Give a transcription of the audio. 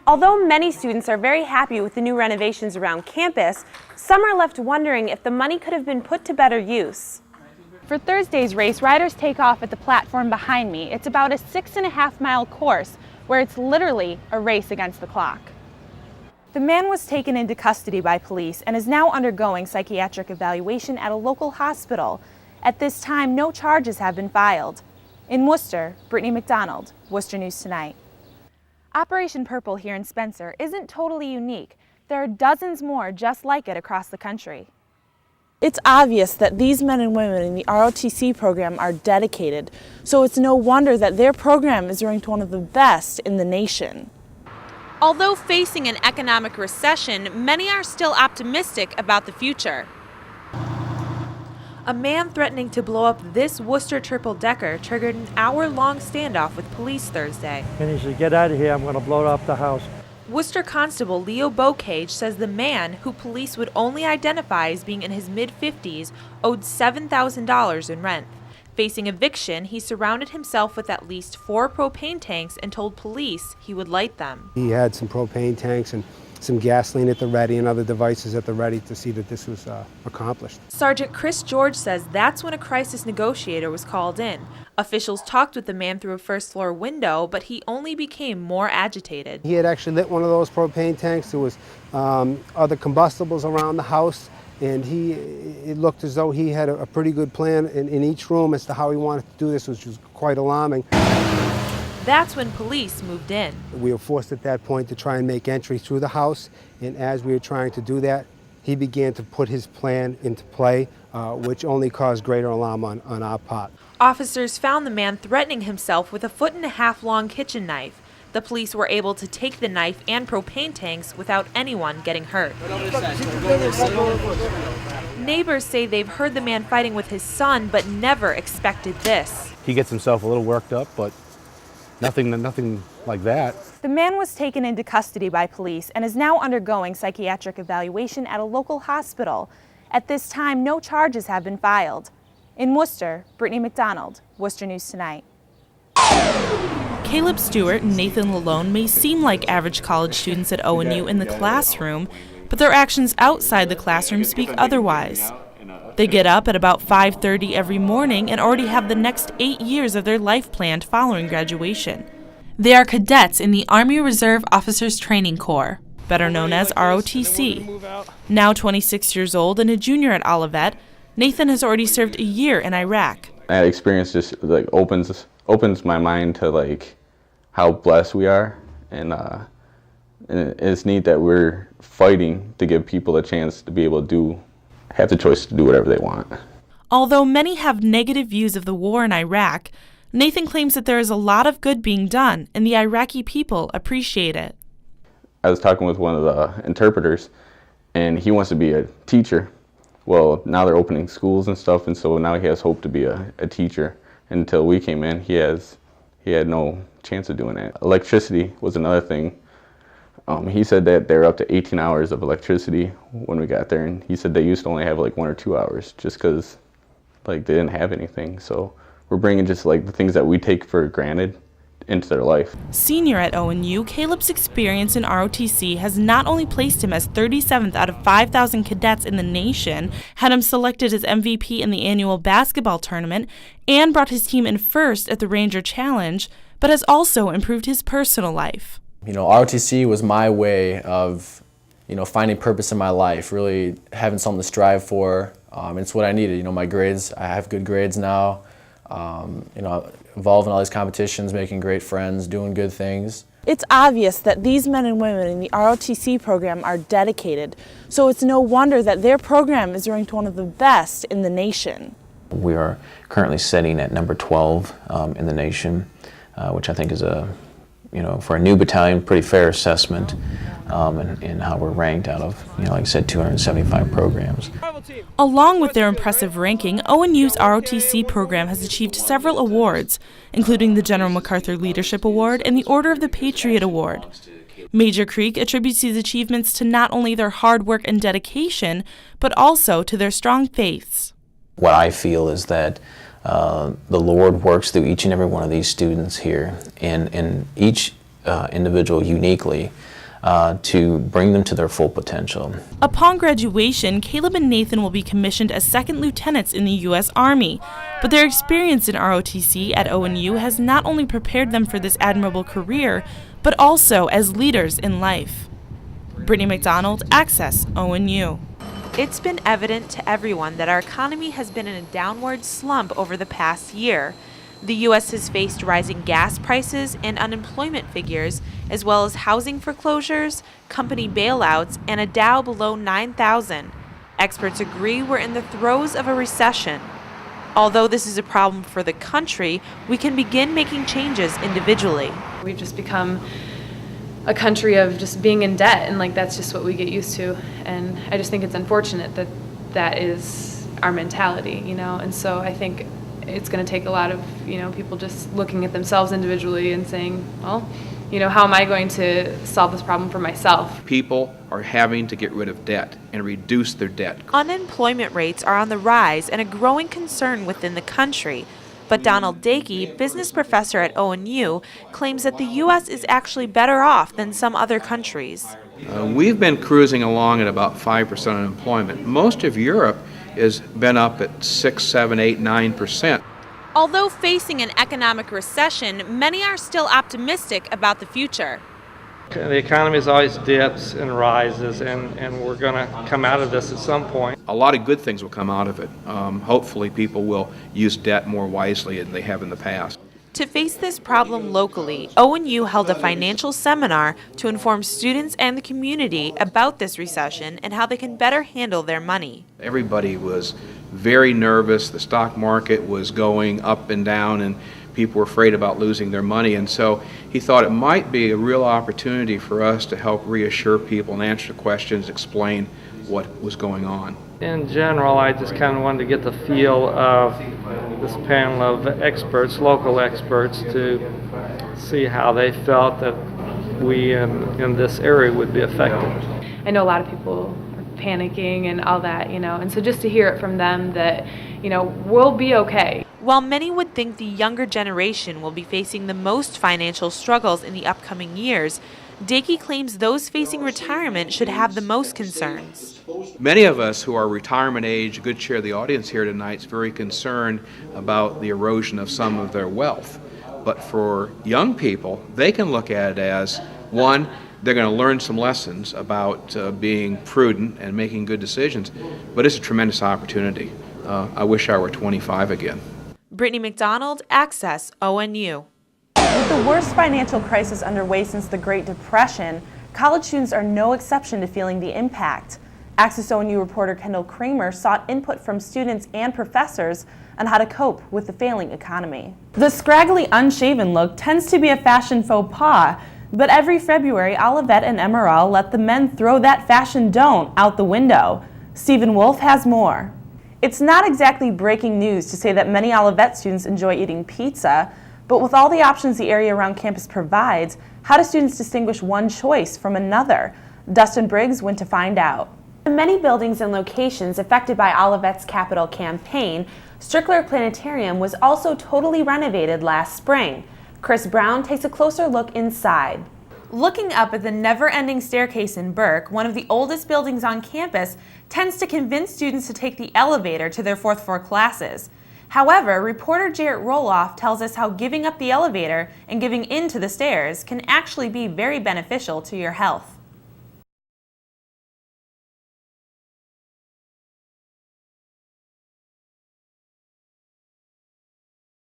Although many students are very happy with the new renovations around campus, some are left wondering if the money could have been put to better use. For Thursday's race, riders take off at the platform behind me. It's about a 6.5-mile course where it's literally a race against the clock. The man was taken into custody by police and is now undergoing psychiatric evaluation at a local hospital. At this time, no charges have been filed. In Worcester, Brittany McDonald, Worcester News Tonight. Operation Purple here in Spencer isn't totally unique. There are dozens more just like it across the country. It's obvious that these men and women in the ROTC program are dedicated, so it's no wonder that their program is ranked one of the best in the nation. Although facing an economic recession, many are still optimistic about the future. A man threatening to blow up this Worcester triple-decker triggered an hour-long standoff with police Thursday. And he said, "Get out of here, I'm going to blow up the house." Worcester Constable Leo Bocage says the man, who police would only identify as being in his mid-50s, owed $7,000 in rent. Facing eviction, he surrounded himself with at least 4 propane tanks and told police he would light them. He had some propane tanks and some gasoline at the ready and other devices at the ready to see that this was accomplished. Sergeant Chris George says that's when a crisis negotiator was called in. Officials talked with the man through a first-floor window, but he only became more agitated. He had actually lit one of those propane tanks. There was other combustibles around the house, and it looked as though he had a pretty good plan in each room as to how he wanted to do this, which was quite alarming. That's when police moved in. We were forced at that point to try and make entry through the house, and as we were trying to do that, he began to put his plan into play, which only caused greater alarm on our part. Officers found the man threatening himself with a 1.5-foot-long kitchen knife. The police were able to take the knife and propane tanks without anyone getting hurt. Neighbors say they've heard the man fighting with his son, but never expected this. He gets himself a little worked up, but nothing like that. The man was taken into custody by police and is now undergoing psychiatric evaluation at a local hospital. At this time, no charges have been filed. In Worcester, Brittany McDonald, Worcester News Tonight. Caleb Stewart and Nathan Lalone may seem like average college students at ONU in the classroom, but their actions outside the classroom speak otherwise. They get up at about 5:30 every morning and already have the next 8 years of their life planned following graduation. They are cadets in the Army Reserve Officers Training Corps, better known as ROTC. Now 26 years old and a junior at Olivet, Nathan has already served a year in Iraq. That experience just opens my mind to how blessed we are, and it's neat that we're fighting to give people a chance to be able to have the choice to do whatever they want. Although many have negative views of the war in Iraq, Nathan claims that there is a lot of good being done, and the Iraqi people appreciate it. I was talking with one of the interpreters, and he wants to be a teacher. Well, now they're opening schools and stuff, and so now he has hope to be a teacher. Until we came in, he had no chance of doing that. Electricity was another thing. He said that they're up to 18 hours of electricity when we got there, and he said they used to only have 1 or 2 hours just because they didn't have anything. So we're bringing just the things that we take for granted into their life. Senior at ONU, Caleb's experience in ROTC has not only placed him as 37th out of 5,000 cadets in the nation, had him selected as MVP in the annual basketball tournament, and brought his team in first at the Ranger Challenge, but has also improved his personal life. ROTC was my way of, finding purpose in my life, really having something to strive for. It's what I needed. My grades, I have good grades now. Involved in all these competitions, making great friends, doing good things. It's obvious that these men and women in the ROTC program are dedicated, so it's no wonder that their program is ranked one of the best in the nation. We are currently sitting at number 12 in the nation, which I think is for a new battalion, pretty fair assessment in how we're ranked out of, like I said, 275 programs. Along with their impressive ranking, ONU's ROTC program has achieved several awards, including the General MacArthur Leadership Award and the Order of the Patriot Award. Major Creek attributes these achievements to not only their hard work and dedication, but also to their strong faiths. What I feel is that the Lord works through each and every one of these students here, and each individual uniquely to bring them to their full potential. Upon graduation, Caleb and Nathan will be commissioned as second lieutenants in the U.S. Army, but their experience in ROTC at ONU has not only prepared them for this admirable career, but also as leaders in life. Brittany McDonald, Access, ONU. It's been evident to everyone that our economy has been in a downward slump over the past year. The U.S. has faced rising gas prices and unemployment figures, as well as housing foreclosures, company bailouts, and a Dow below 9,000. Experts agree we're in the throes of a recession. Although this is a problem for the country, we can begin making changes individually. We've just become a country of just being in debt, and that's just what we get used to. And I just think it's unfortunate that that is our mentality, and so I think it's going to take a lot of people just looking at themselves individually and saying, well, how am I going to solve this problem for myself? People are having to get rid of debt and reduce their debt. Unemployment rates are on the rise and a growing concern within the country. But Donald Dakey, business professor at ONU, claims that the U.S. is actually better off than some other countries. We've been cruising along at about 5% unemployment. Most of Europe has been up at 6, 7, 8, 9%. Although facing an economic recession, many are still optimistic about the future. The economy always dips and rises, and we're going to come out of this at some point. A lot of good things will come out of it. Hopefully people will use debt more wisely than they have in the past. To face this problem locally, ONU held a financial seminar to inform students and the community about this recession and how they can better handle their money. Everybody was very nervous. The stock market was going up and down, and people were afraid about losing their money. And so he thought it might be a real opportunity for us to help reassure people and answer questions, explain what was going on. In general, I just kind of wanted to get the feel of this panel of experts, local experts, to see how they felt that we in this area would be affected. I know a lot of people are panicking and all that, and so just to hear it from them that, we'll be okay. While many would think the younger generation will be facing the most financial struggles in the upcoming years, Dakey claims those facing retirement should have the most concerns. Many of us who are retirement age, a good share of the audience here tonight, is very concerned about the erosion of some of their wealth. But for young people, they can look at it as, one, they're going to learn some lessons about being prudent and making good decisions, but it's a tremendous opportunity. I wish I were 25 again. Brittany McDonald, Access, ONU. With the worst financial crisis underway since the Great Depression, college students are no exception to feeling the impact. Access ONU reporter Kendall Kramer sought input from students and professors on how to cope with the failing economy. The scraggly, unshaven look tends to be a fashion faux pas, but every February, Olivet and Emerald let the men throw that fashion don't out the window. Stephen Wolf has more. It's not exactly breaking news to say that many Olivet students enjoy eating pizza, but with all the options the area around campus provides, how do students distinguish one choice from another? Dustin Briggs went to find out. In many buildings and locations affected by Olivet's capital campaign, Strickler Planetarium was also totally renovated last spring. Chris Brown takes a closer look inside. Looking up at the never-ending staircase in Burke, one of the oldest buildings on campus, tends to convince students to take the elevator to their fourth floor classes. However, reporter Jarrett Roloff tells us how giving up the elevator and giving in to the stairs can actually be very beneficial to your health.